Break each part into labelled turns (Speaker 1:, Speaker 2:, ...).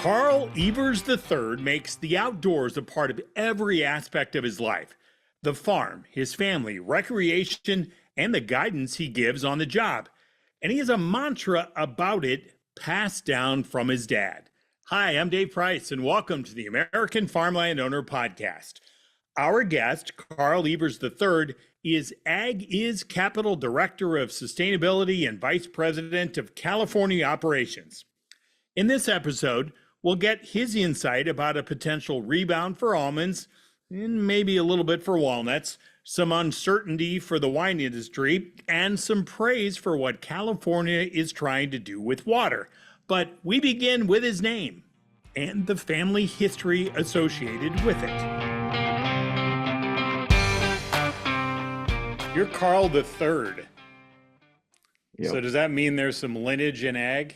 Speaker 1: Carl Evers III makes the outdoors a part of every aspect of his life: the farm, his family, recreation, and the guidance he gives on the job. And he has a mantra about it passed down from his dad. Hi, I'm Dave Price, and welcome to the American Farmland Owner Podcast. Our guest, Carl Evers III, is AgIS Capital Director of Sustainability and Vice President of California Operations. In this episode, we'll get his insight about a potential rebound for almonds, and maybe a little bit for walnuts, some uncertainty for the wine industry, and some praise for what California is trying to do with water. But we begin with his name and the family history associated with it. You're Carl the Third.
Speaker 2: Yep.
Speaker 1: So does that mean there's some lineage in ag?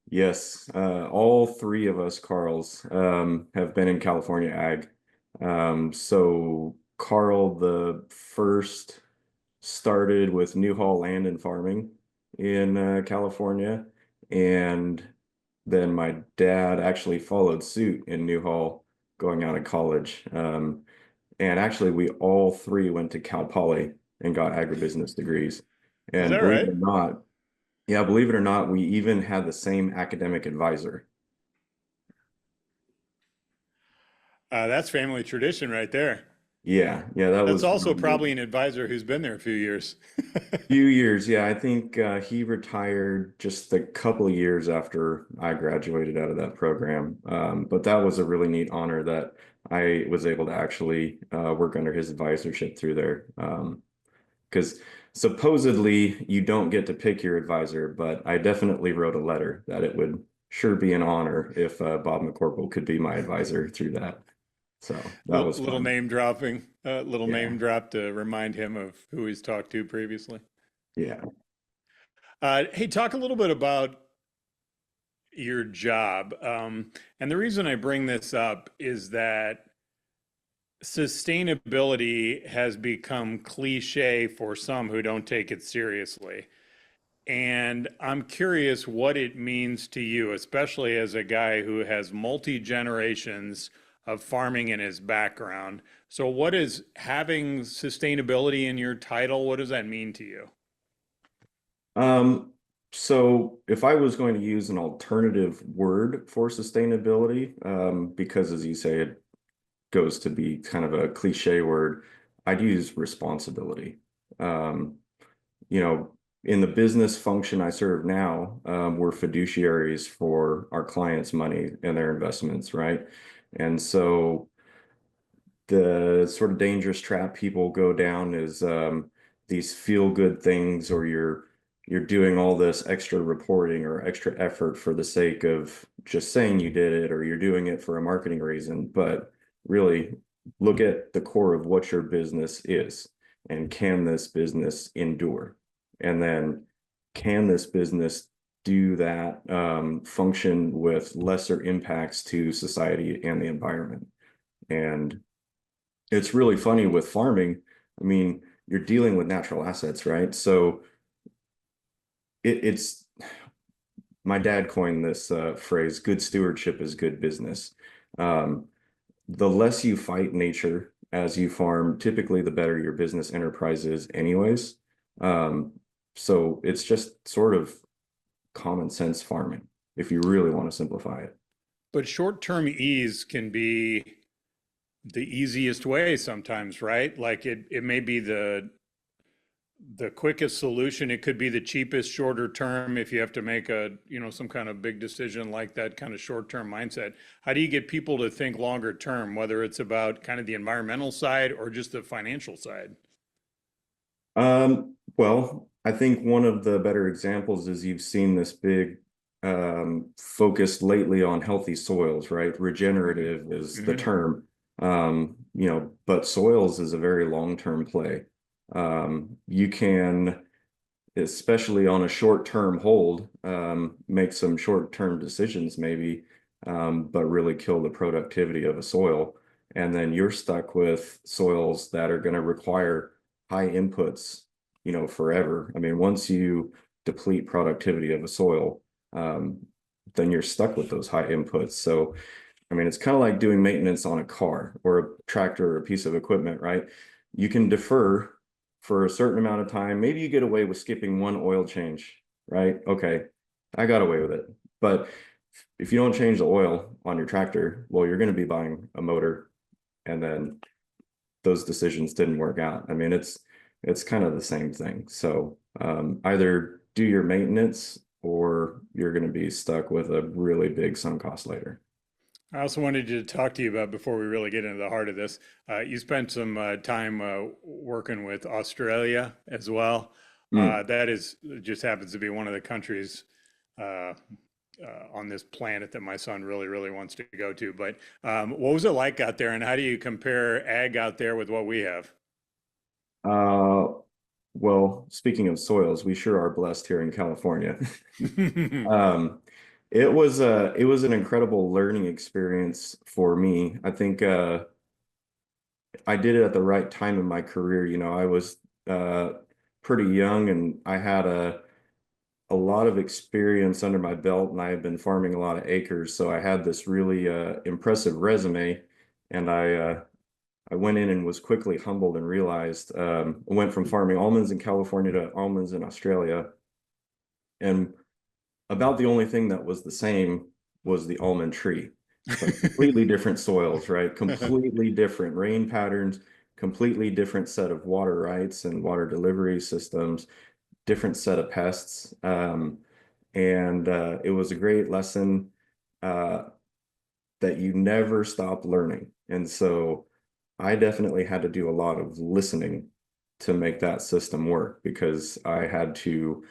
Speaker 2: Yes, all three of us Carls have been in California ag. So Carl the first started with Newhall Land and Farming in California, and then my dad actually followed suit in Newhall going out of college. And actually, we all three went to Cal Poly and got agribusiness degrees.
Speaker 1: Is
Speaker 2: And
Speaker 1: that
Speaker 2: believe
Speaker 1: right?
Speaker 2: it or not, yeah, believe it or not, we even had the same academic advisor.
Speaker 1: That's family tradition right there.
Speaker 2: Yeah, that
Speaker 1: That's
Speaker 2: was
Speaker 1: also
Speaker 2: really
Speaker 1: probably an advisor who's been there a few years.
Speaker 2: few years. Yeah, I think he retired just a couple of years after I graduated out of that program. But that was a really neat honor that I was able to actually work under his advisorship through there. Because supposedly you don't get to pick your advisor, but I definitely wrote a letter that it would sure be an honor if Bob McCorkle could be my advisor through that. So that was
Speaker 1: Little
Speaker 2: fun.
Speaker 1: name dropping, little
Speaker 2: Yeah,
Speaker 1: name drop to remind him of who he's talked to previously.
Speaker 2: yeah.
Speaker 1: Hey, talk a little bit about your job. And the reason I bring this up is that sustainability has become cliche for some who don't take it seriously. And I'm curious what it means to you, especially as a guy who has multi generations of farming in his background. So, what is having sustainability in your title? What does that mean to you?
Speaker 2: Um, so if I was going to use an alternative word for sustainability, because as you say, it goes to be kind of a cliche word, I'd use responsibility. Um, you know, in the business function I serve now, we're fiduciaries for our clients' money and their investments, right? And so the sort of dangerous trap people go down is these feel-good things, or you're doing all this extra reporting or extra effort for the sake of just saying you did it, or you're doing it for a marketing reason. But really, look at the core of what your business is, and can this business endure? And then can this business do that function with lesser impacts to society and the environment? And it's really funny with farming. I mean, you're dealing with natural assets, right? So it's my dad coined this phrase: "Good stewardship is good business." Um, the less you fight nature as you farm, typically the better your business enterprise is, anyways. Um, so it's just sort of common sense farming, if you really want to simplify it.
Speaker 1: But short term ease can be the easiest way sometimes, right? Like it may be the quickest solution. It could be the cheapest shorter term if you have to make some kind of big decision like that kind of short term mindset. How do you get people to think longer term, whether it's about kind of the environmental side or just the financial side?
Speaker 2: Well, I think one of the better examples is you've seen this big focus lately on healthy soils, right? Regenerative is the
Speaker 1: Mm-hmm.
Speaker 2: term. But soils is a very long-term play. You can, especially on a short-term hold, make some short-term decisions maybe, but really kill the productivity of a soil. And then you're stuck with soils that are going to require high inputs, forever. I mean, once you deplete productivity of a soil, then you're stuck with those high inputs. So, I mean, it's kind of like doing maintenance on a car or a tractor or a piece of equipment, right? You can defer for a certain amount of time. Maybe you get away with skipping one oil change, right? Okay, I got away with it. But if you don't change the oil on your tractor, well, you're going to be buying a motor, and then those decisions didn't work out. I mean, it's kind of the same thing. So either do your maintenance or you're going to be stuck with a really big sunk cost later.
Speaker 1: I also wanted to talk to you about before we really get into the heart of this. You spent some time working with Australia as well.
Speaker 2: Mm.
Speaker 1: That is just happens to be one of the countries uh, on this planet that my son really, really wants to go to. But what was it like out there, and how do you compare ag out there with what we have?
Speaker 2: Uh, well, speaking of soils, we sure are blessed here in California. Um, it was an incredible learning experience for me. I think I did it at the right time in my career. You know, I was uh, pretty young and I had a lot of experience under my belt, and I had been farming a lot of acres. So I had this really impressive resume, and I went in and was quickly humbled and realized I went from farming almonds in California to almonds in Australia, and about the only thing that was the same was the almond tree, but completely different soils, right? Completely different rain patterns, completely different set of water rights and water delivery systems, different set of pests. And it was a great lesson uh, that you never stop learning. And so I definitely had to do a lot of listening to make that system work because I had to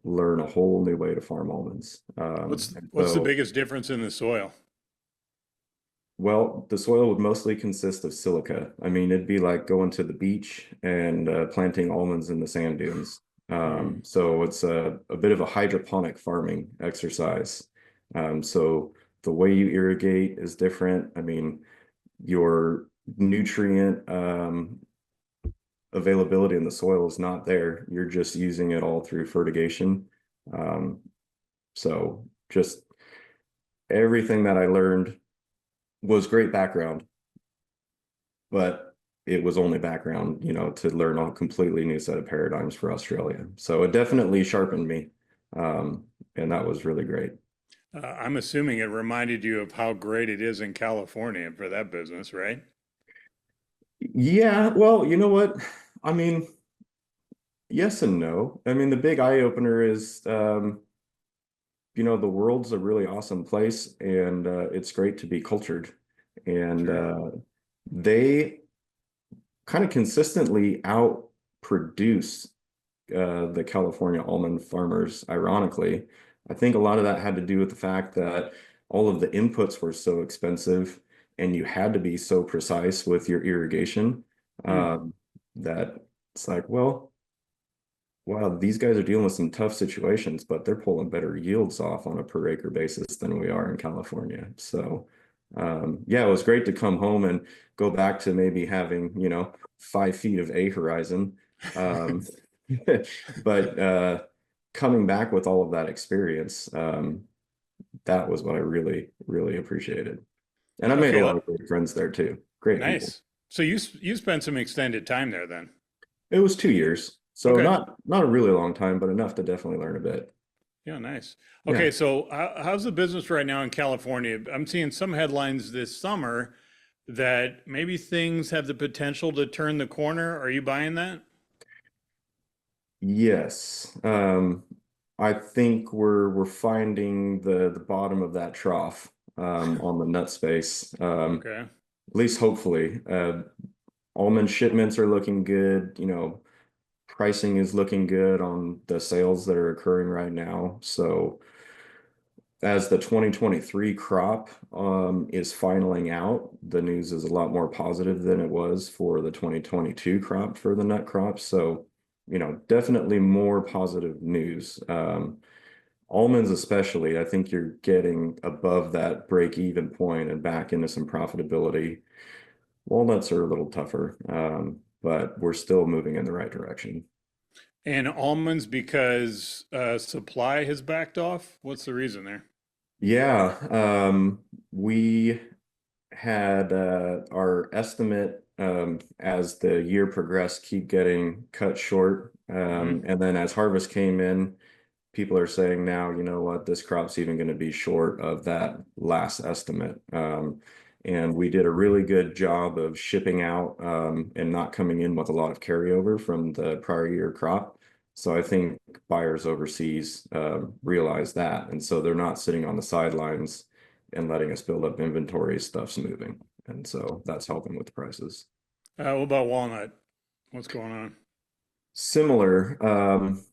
Speaker 2: learn a whole new way to farm almonds. And
Speaker 1: What's the
Speaker 2: so,
Speaker 1: biggest difference in the soil?
Speaker 2: well, the soil would mostly consist of silica. I mean, it'd be like going to the beach and planting almonds in the sand dunes.
Speaker 1: Hmm.
Speaker 2: So it's a bit of a hydroponic farming exercise. So the way you irrigate is different. I mean, your nutrient availability in the soil is not there. You're just using it all through fertigation. Um, so just everything that I learned was great background, but it was only background, you know, to learn a completely new set of paradigms for Australia. So it definitely sharpened me. And that was really great.
Speaker 1: I'm assuming it reminded you of how great it is in California for that business, right?
Speaker 2: Yeah, well, you know what? I mean, yes and no. I mean, the big eye opener is, you know, the world's a really awesome place and it's great to be cultured. And
Speaker 1: Sure.
Speaker 2: they kind of consistently outproduce the California almond farmers, ironically. I think a lot of that had to do with the fact that all of the inputs were so expensive and you had to be so precise with your irrigation
Speaker 1: Hmm.
Speaker 2: um, that it's like, well, wow, these guys are dealing with some tough situations, but they're pulling better yields off on a per acre basis than we are in California. So, yeah, it was great to come home and go back to maybe having, you know, 5 feet of A horizon. Um, but coming back with all of that experience, that was what I really, really appreciated. And I made a
Speaker 1: Okay,
Speaker 2: lot of great friends there too. Great people.
Speaker 1: nice. So you spent some extended time there then.
Speaker 2: It was 2 years, so
Speaker 1: Okay.
Speaker 2: not a really long time, but enough to definitely learn a bit.
Speaker 1: Yeah, nice.
Speaker 2: Yeah.
Speaker 1: Okay, so how's the business right now in California? I'm seeing some headlines this summer that maybe things have the potential to turn the corner. Are you buying that?
Speaker 2: Yes. I think we're finding the bottom of that trough on the nut space.
Speaker 1: Okay.
Speaker 2: At least hopefully. Almond shipments are looking good. You know, pricing is looking good on the sales that are occurring right now. So as the 2023 crop is finaling out, the news is a lot more positive than it was for the 2022 crop for the nut crop. So, you know, definitely more positive news. Almonds especially, I think you're getting above that break-even point and back into some profitability. Walnuts are a little tougher, but we're still moving in the right direction.
Speaker 1: And almonds because supply has backed off? What's the reason there?
Speaker 2: Yeah, we had our estimate as the year progressed keep getting cut short.
Speaker 1: Hmm.
Speaker 2: And then as harvest came in, people are saying now, you know what, this crop's even going to be short of that last estimate. And we did a really good job of shipping out and not coming in with a lot of carryover from the prior year crop. So I think buyers overseas realize that. And so they're not sitting on the sidelines and letting us build up inventory, stuff's moving. And so that's helping with the prices.
Speaker 1: What about walnut? What's going on?
Speaker 2: Similar,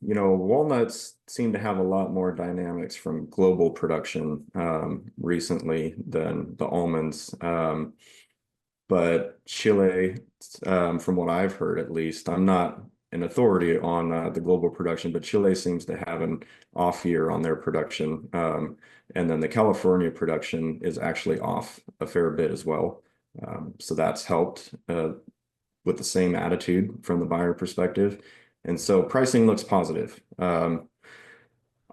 Speaker 2: walnuts seem to have a lot more dynamics from global production recently than the almonds. But Chile, from what I've heard at least, I'm not an authority on the global production, but Chile seems to have an off year on their production. And then the California production is actually off a fair bit as well. So that's helped with the same attitude from the buyer perspective. And so pricing looks positive. I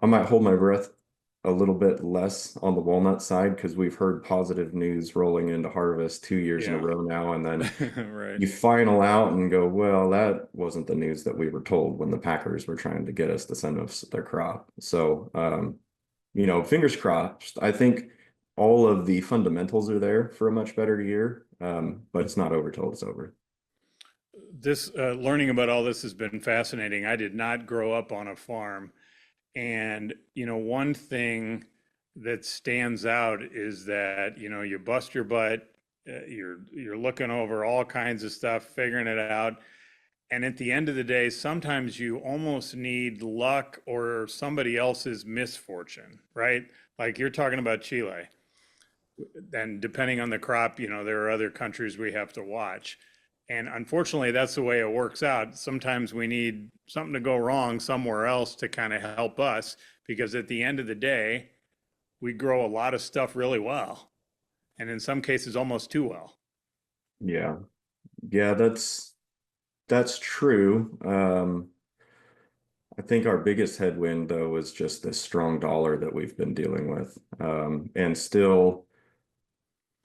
Speaker 2: might hold my breath a little bit less on the walnut side because we've heard positive news rolling into harvest 2 years in a
Speaker 1: Yeah.
Speaker 2: row now. And then
Speaker 1: Right.
Speaker 2: you final out and go, well, that wasn't the news that we were told when the Packers were trying to get us to send us their crop. So, fingers crossed. I think all of the fundamentals are there for a much better year, but it's not over till it's over.
Speaker 1: This learning about all this has been fascinating. I did not grow up on a farm, and one thing that stands out is that you bust your butt, you're looking over all kinds of stuff, figuring it out, and at the end of the day, sometimes you almost need luck or somebody else's misfortune, right? Like you're talking about Chile, and depending on the crop, there are other countries we have to watch. And unfortunately, that's the way it works out. Sometimes we need something to go wrong somewhere else to kind of help us, because at the end of the day, we grow a lot of stuff really well, and in some cases, almost too well.
Speaker 2: Yeah. Yeah, that's true. I think our biggest headwind, though, is just this strong dollar that we've been dealing with, and still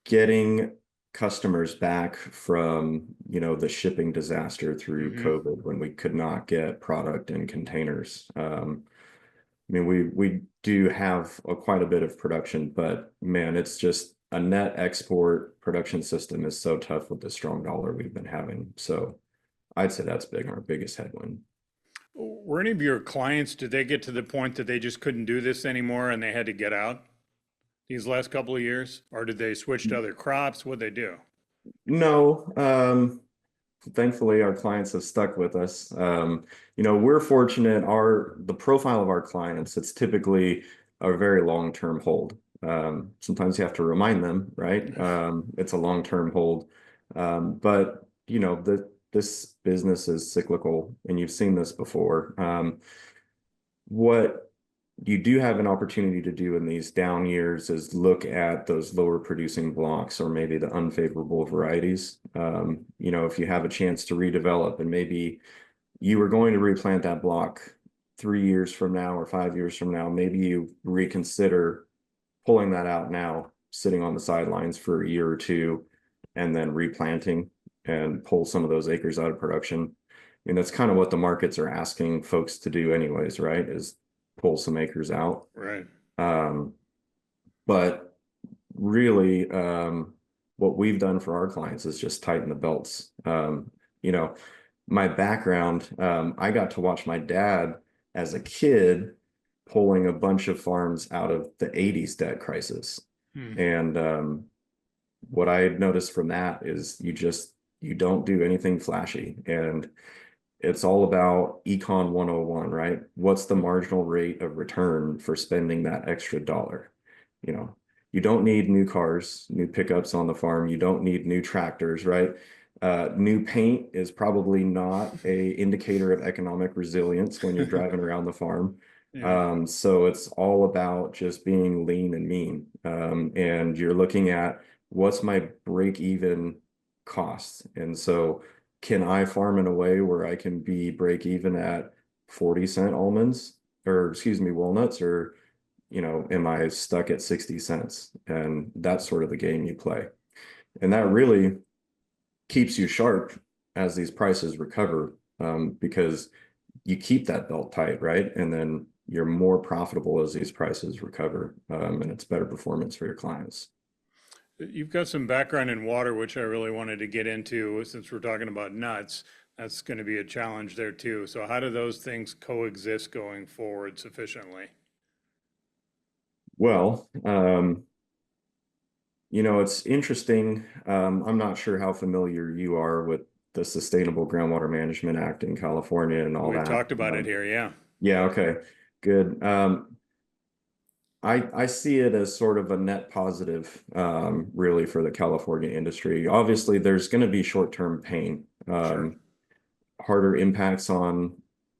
Speaker 2: getting customers back from, the shipping disaster through
Speaker 1: Hmm.
Speaker 2: COVID when we could not get product in containers. I mean, we do have quite a bit of production, but man, it's just a net export production system is so tough with the strong dollar we've been having. So I'd say that's big, our biggest headwind.
Speaker 1: Were any of your clients, did they get to the point that they just couldn't do this anymore and they had to get out these last couple of years? Or did they switch to other crops? What'd they do?
Speaker 2: No, thankfully our clients have stuck with us. We're fortunate, the profile of our clients, it's typically a very long-term hold. Sometimes you have to remind them, right? It's a long-term hold. But this business is cyclical and you've seen this before. What you do have an opportunity to do in these down years is look at those lower producing blocks or maybe the unfavorable varieties. If you have a chance to redevelop and maybe you were going to replant that block 3 years from now or 5 years from now, maybe you reconsider pulling that out now, sitting on the sidelines for a year or two, and then replanting and pull some of those acres out of production. That's kind of what the markets are asking folks to do anyways, right? Is pull some acres out.
Speaker 1: Right.
Speaker 2: Um, but really, what we've done for our clients is just tighten the belts. You know, my background, I got to watch my dad as a kid pulling a bunch of farms out of the 80s debt crisis.
Speaker 1: Hmm.
Speaker 2: And what I noticed from that is you don't do anything flashy. And it's all about Econ 101, right? What's the marginal rate of return for spending that extra dollar? You know, you don't need new cars, new pickups on the farm. You don't need new tractors, right? New paint is probably not a indicator of economic resilience when you're driving around the farm.
Speaker 1: Yeah.
Speaker 2: So it's all about just being lean and mean. And you're looking at what's my break even cost. And so can I farm in a way where I can be break even at 40-cent almonds or excuse me, walnuts or am I stuck at 60 cents? And that's sort of the game you play. And that really keeps you sharp as these prices recover, because you keep that belt tight, right? And then you're more profitable as these prices recover, and it's better performance for your clients.
Speaker 1: You've got some background in water, which I really wanted to get into since we're talking about nuts. That's going to be a challenge there too. So how do those things coexist going forward sufficiently?
Speaker 2: Well, it's interesting. I'm not sure how familiar you are with the Sustainable Groundwater Management Act in California and all
Speaker 1: We've
Speaker 2: that.
Speaker 1: talked about it here, yeah.
Speaker 2: Yeah, okay, good. I see it as sort of a net positive, really, for the California industry. Obviously, there's going to be short-term pain,
Speaker 1: Sure.
Speaker 2: harder impacts on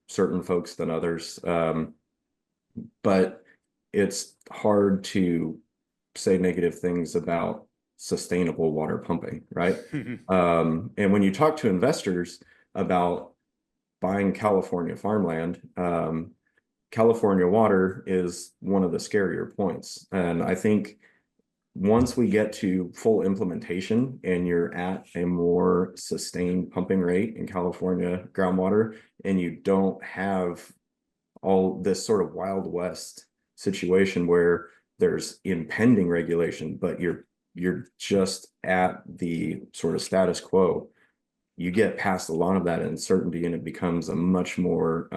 Speaker 2: certain folks than others, but it's hard to say negative things about sustainable water pumping, right? And when you talk to investors about buying California farmland, California water is one of the scarier points. And I think once we get to full implementation and you're at a more sustained pumping rate in California groundwater, and you don't have all this sort of Wild West situation where there's impending regulation, but you're just at the sort of status quo, you get past a lot of that uncertainty and it becomes a much more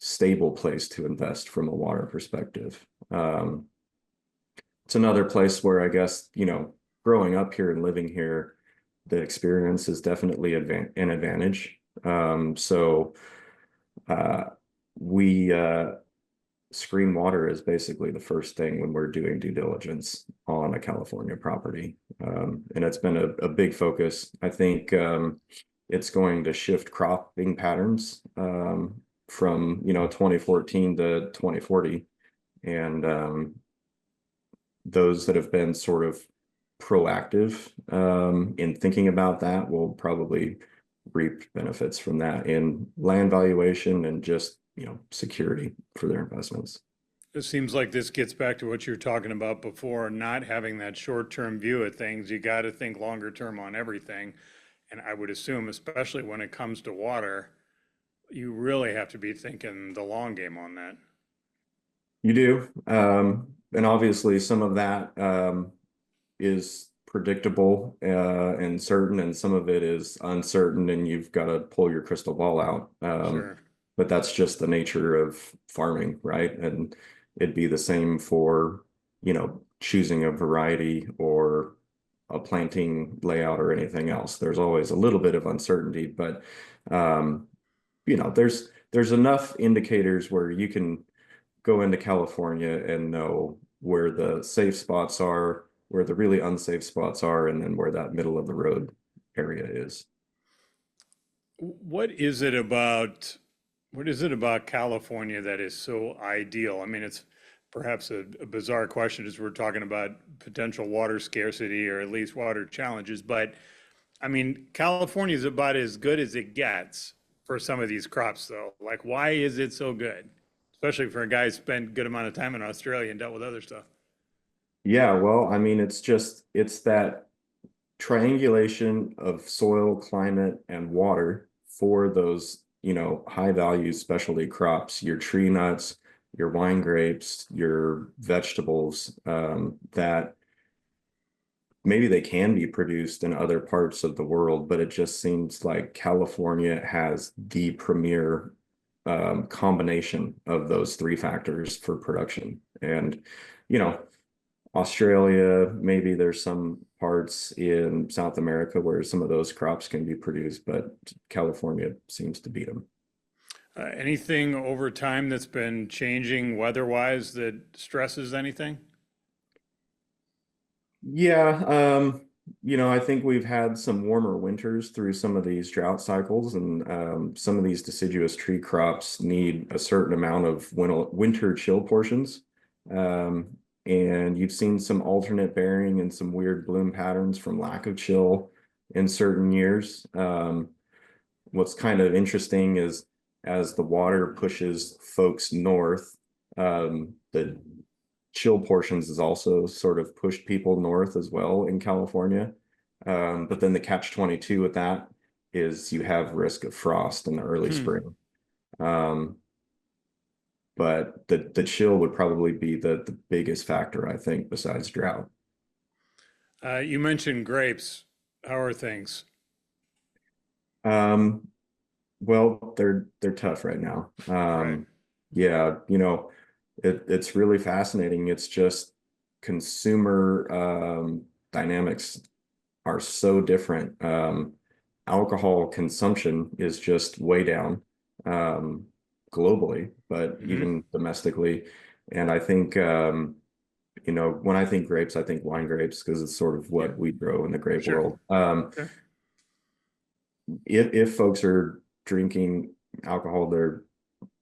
Speaker 2: stable place to invest from a water perspective. It's another place where I guess, growing up here and living here, the experience is definitely an advantage. So we screen water is basically the first thing when we're doing due diligence on a California property. And it's been a big focus. I think it's going to shift cropping patterns from 2014 to 2040. And those that have been sort of proactive in thinking about that will probably reap benefits from that in land valuation and just security for their investments.
Speaker 1: It seems like this gets back to what you were talking about before, not having that short-term view of things. You got to think longer term on everything. And I would assume, especially when it comes to water, you really have to be thinking the long game on that.
Speaker 2: You do. And obviously some of that is predictable and certain, and some of it is uncertain, and you've got to pull your crystal ball out.
Speaker 1: Sure.
Speaker 2: But that's just the nature of farming, right? And it'd be the same for, choosing a variety or a planting layout or anything else. There's always a little bit of uncertainty, but there's enough indicators where you can go into California and know where the safe spots are, where the really unsafe spots are, and then where that middle of the road area is.
Speaker 1: What is it about California that is so ideal? I mean, it's perhaps a bizarre question as we're talking about potential water scarcity or at least water challenges, but I mean, California is about as good as it gets for some of these crops, though. Like, why is it so good? Especially for a guy who spent a good amount of time in Australia and dealt with other stuff.
Speaker 2: Yeah, well, I mean, it's that triangulation of soil, climate, and water for those, high value specialty crops, your tree nuts, your wine grapes, your vegetables, that maybe they can be produced in other parts of the world, but it just seems like California has the premier combination of those three factors for production. And, you know, Australia, maybe there's some parts in South America where some of those crops can be produced, but California seems to beat them.
Speaker 1: Anything over time that's been changing weather-wise that stresses anything?
Speaker 2: Yeah, I think we've had some warmer winters through some of these drought cycles, and some of these deciduous tree crops need a certain amount of winter chill portions. And you've seen some alternate bearing and some weird bloom patterns from lack of chill in certain years. What's kind of interesting is as the water pushes folks north, The chill portions has also sort of pushed people north as well in California. But then the catch-22 with that is you have risk of frost in the early spring. Um, but the chill would probably be the biggest factor, I think, besides drought.
Speaker 1: You mentioned grapes. How are things?
Speaker 2: Um, well, they're tough right now.
Speaker 1: Right.
Speaker 2: Yeah, it's really fascinating. It's just consumer dynamics are so different. Alcohol consumption is just way down globally, but
Speaker 1: Hmm.
Speaker 2: even domestically. And I think, when I think grapes, I think wine grapes because it's sort of
Speaker 1: Yeah,
Speaker 2: what we grow in the grape
Speaker 1: sure.
Speaker 2: world.
Speaker 1: Okay.
Speaker 2: If folks are drinking alcohol, they're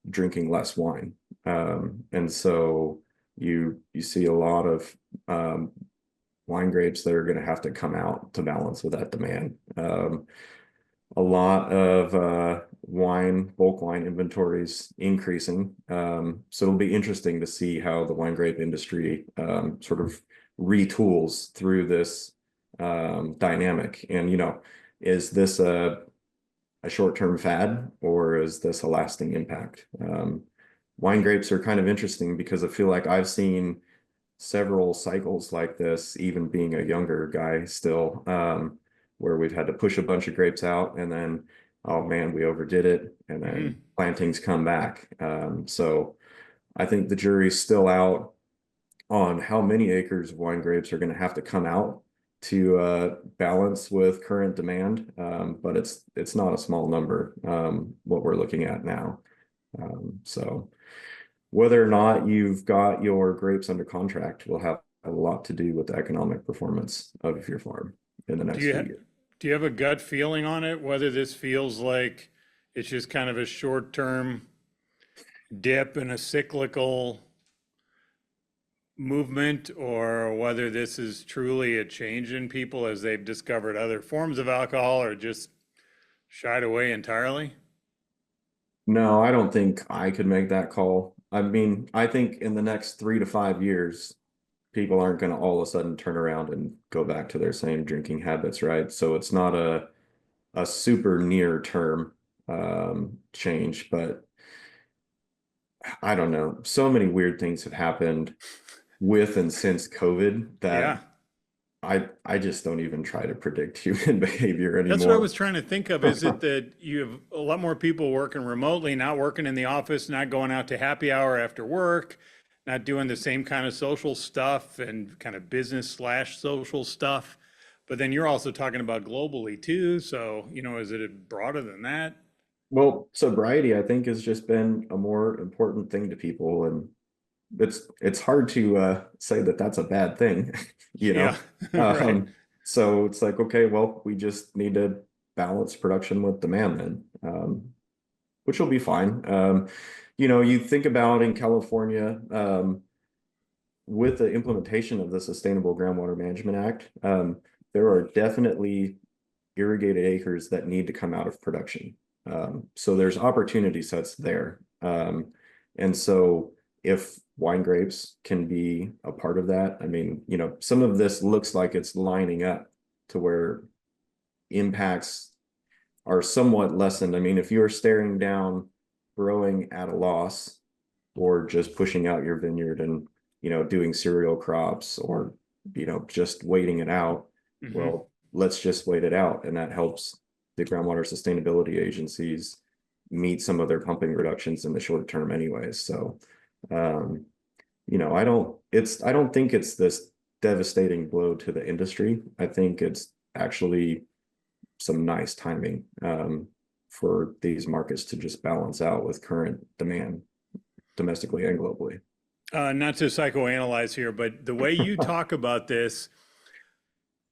Speaker 2: drinking less wine. And so you see a lot of um, wine grapes that are going to have to come out to balance with that demand. A lot of bulk wine inventories increasing. So it'll be interesting to see how the wine grape industry sort of retools through this dynamic. And, is this a short-term fad or is this a lasting impact? Wine grapes are kind of interesting because I feel like I've seen several cycles like this, even being a younger guy still, where we've had to push a bunch of grapes out and then, oh man, we overdid it, and then
Speaker 1: Hmm.
Speaker 2: plantings come back. So I think the jury's still out on how many acres of wine grapes are going to have to come out to balance with current demand. But it's not a small number, what we're looking at now. So whether or not you've got your grapes under contract will have a lot to do with the economic performance of your farm in the
Speaker 1: Do
Speaker 2: next
Speaker 1: you
Speaker 2: few
Speaker 1: ha
Speaker 2: years.
Speaker 1: do you have a gut feeling on it, whether this feels like it's just kind of a short-term dip in a cyclical movement, or whether this is truly a change in people as they've discovered other forms of alcohol or just shied away entirely?
Speaker 2: No, I don't think I could make that call. I mean, I think in the next 3 to 5 years, people aren't going to all of a sudden turn around and go back to their same drinking habits, right? So it's not a super near term change, but I don't know. So many weird things have happened with and since COVID
Speaker 1: Yeah.
Speaker 2: that I just don't even try to predict human behavior
Speaker 1: That's what I
Speaker 2: anymore.
Speaker 1: was trying to think of. Is it that you have a lot more people working remotely, not working in the office, not going out to happy hour after work, not doing the same kind of social stuff and kind of business slash social stuff? But then you're also talking about globally too. So, is it broader than that?
Speaker 2: Well, sobriety, I think, has just been a more important thing to people, and it's hard to say that that's a bad thing, you
Speaker 1: Yeah,
Speaker 2: know.
Speaker 1: right.
Speaker 2: So it's like, okay, well, we just need to balance production with demand then, which will be fine. You think about in California, with the implementation of the Sustainable Groundwater Management Act, there are definitely irrigated acres that need to come out of production. So there's opportunity sets there. And so if wine grapes can be a part of that, I mean, some of this looks like it's lining up to where impacts are somewhat lessened. I mean, if you're staring down growing at a loss or just pushing out your vineyard and, doing cereal crops or, just waiting it out,
Speaker 1: Hmm.
Speaker 2: well, let's just wait it out. And that helps the groundwater sustainability agencies meet some of their pumping reductions in the short term anyways. So, um, I don't think it's this devastating blow to the industry. I think it's actually some nice timing for these markets to just balance out with current demand domestically and globally.
Speaker 1: Not to psychoanalyze here, but the way you talk about this,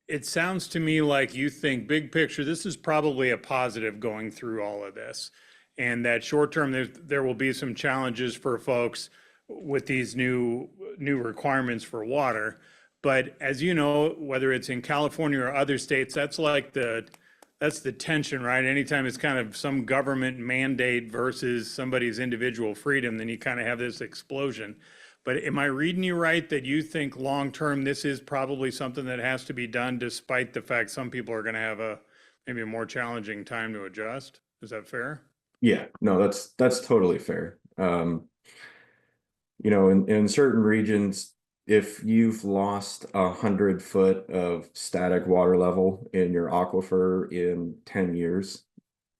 Speaker 1: it sounds to me like you think big picture, this is probably a positive going through all of this. And that short term, there will be some challenges for folks with these new requirements for water. But as you know, whether it's in California or other states, that's like That's the tension, right? Anytime it's kind of some government mandate versus somebody's individual freedom, then you kind of have this explosion. But am I reading you right that you think long term this is probably something that has to be done, despite the fact some people are going to have maybe a more challenging time to adjust? Is that fair?
Speaker 2: Yeah, no, that's totally fair. In certain regions, if you've lost 100 foot of static water level in your aquifer in 10 years,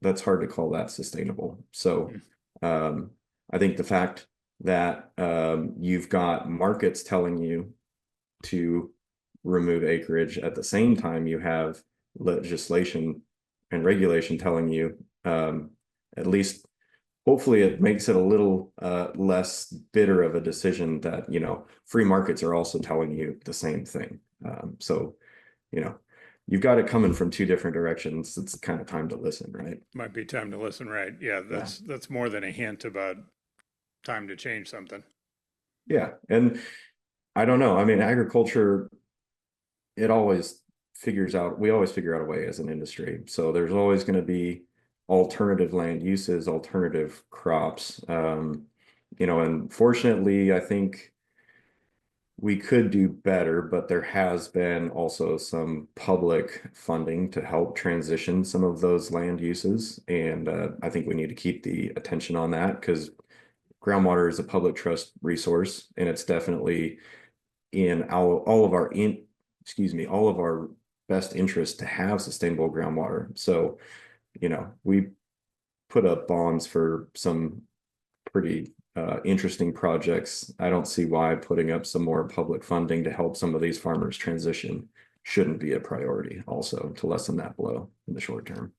Speaker 2: that's hard to call that sustainable. So I think the fact that you've got markets telling you to remove acreage at the same time you have legislation and regulation telling you, at least hopefully it makes it a little less bitter of a decision that, free markets are also telling you the same thing. So you've got it coming from two different directions. It's kind of time to listen, right?
Speaker 1: Might be time to listen, right? Yeah, that's more than a hint about time to change something.
Speaker 2: Yeah, and I don't know. I mean, agriculture, we always figure out a way as an industry. So there's always going to be alternative land uses, alternative crops. And fortunately, I think we could do better, but there has been also some public funding to help transition some of those land uses. And I think we need to keep the attention on that, because groundwater is a public trust resource, and it's definitely in all of our best interest to have sustainable groundwater. So, we put up bonds for some pretty interesting projects. I don't see why putting up some more public funding to help some of these farmers transition shouldn't be a priority also, to lessen that blow in the short term.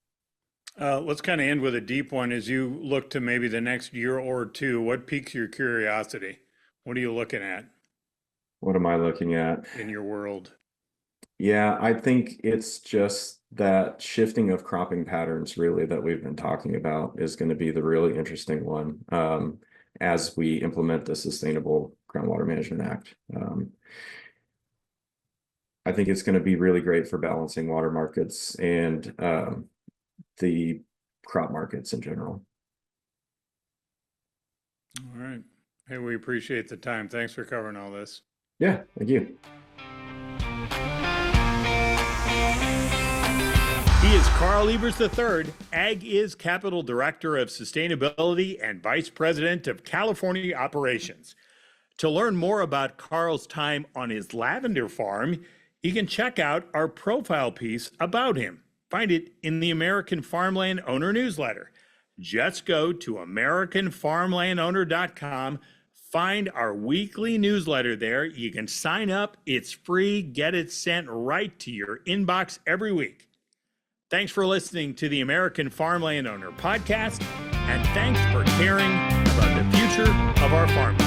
Speaker 1: Let's kind of end with a deep one. As you look to maybe the next year or two, what piques your curiosity? What are you looking at?
Speaker 2: What am I looking at
Speaker 1: in your world?
Speaker 2: Yeah, I think it's just that shifting of cropping patterns really that we've been talking about is going to be the really interesting one as we implement the Sustainable Groundwater Management Act. I think it's going to be really great for balancing water markets and the crop markets in general.
Speaker 1: All right. Hey, we appreciate the time. Thanks for covering all this.
Speaker 2: Yeah, thank you.
Speaker 1: He is Carl Evers III, AgIS Capital Director of Sustainability and Vice President of California Operations. To learn more about Carl's time on his lavender farm, you can check out our profile piece about him. Find it in the American Farmland Owner newsletter. Just go to AmericanFarmlandOwner.com. Find our weekly newsletter there. You can sign up. It's free. Get it sent right to your inbox every week. Thanks for listening to the American Farmland Owner podcast, and thanks for caring about the future of our farmers.